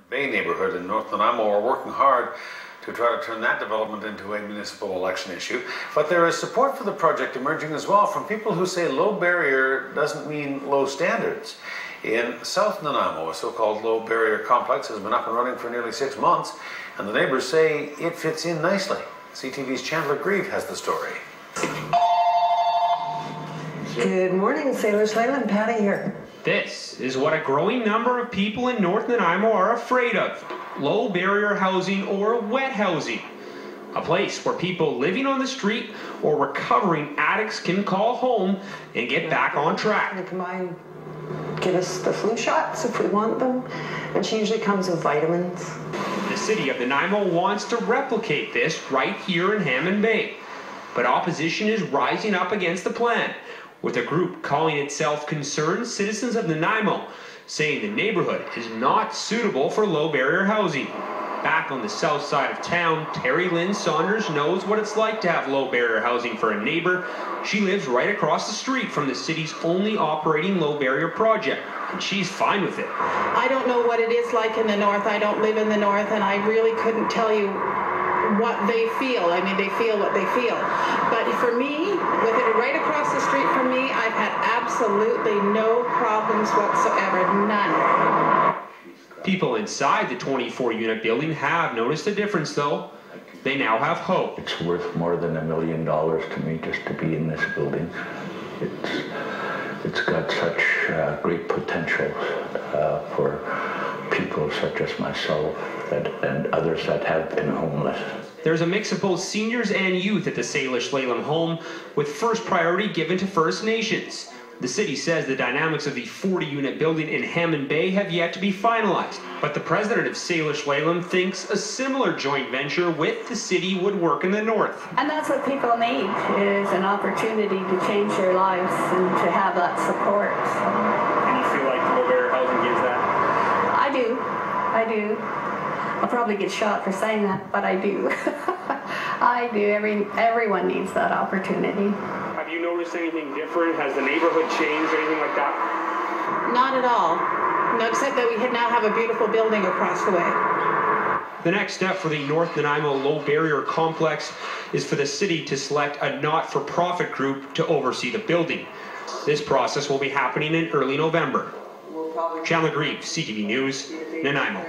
Bay neighborhood in North Nanaimo are working hard to try to turn that development into a municipal election issue. But there is support for the project emerging as well from people who say low barrier doesn't mean low standards. In South Nanaimo, a so-called low barrier complex has been up and running for nearly 6 months, and the neighbors say it fits in nicely. CTV's Chandler Grieve has the story. Good morning, Salish Leyland, Patty here. This is what a growing number of people in North Nanaimo are afraid of: low barrier housing or wet housing. A place where people living on the street or recovering addicts can call home and get back on track. They come by and give us the flu shots if we want them, and she usually comes with vitamins. The city of Nanaimo wants to replicate this right here in Hammond Bay, but opposition is rising up against the plan, with a group calling itself Concerned Citizens of Nanaimo, saying the neighborhood is not suitable for low-barrier housing. Back on the south side of town, Terry Lynn Saunders knows what it's like to have low-barrier housing for a neighbor. She lives right across the street from the city's only operating low-barrier project, and she's fine with it. I don't know what it is like in the north. I don't live in the north, and I really couldn't tell you what they feel. I mean, they feel what they feel. But for me, with it right across the street from me, I've had absolutely no problems whatsoever, none. People inside the 24-unit building have noticed a difference, though. They now have hope. It's worth more than $1 million to me just to be in this building. It's got such great potential for people such as myself and others that have been homeless. There's a mix of both seniors and youth at the Salish Leyland home, with first priority given to First Nations. The city says the dynamics of the 40-unit building in Hammond Bay have yet to be finalized, but the president of Salish Leyland thinks a similar joint venture with the city would work in the north. And that's what people need, is an opportunity to change their lives and to have that support. And you feel like low-barrier housing gives that? I do. I'll probably get shot for saying that, but I do. I do. Everyone needs that opportunity. Have you noticed anything different? Has the neighborhood changed or anything like that? Not at all. No, except that we now have a beautiful building across the way. The next step for the North Nanaimo Low Barrier Complex is for the city to select a not-for-profit group to oversee the building. This process will be happening in early November. Chandler Grieve, CTV News, Nanaimo.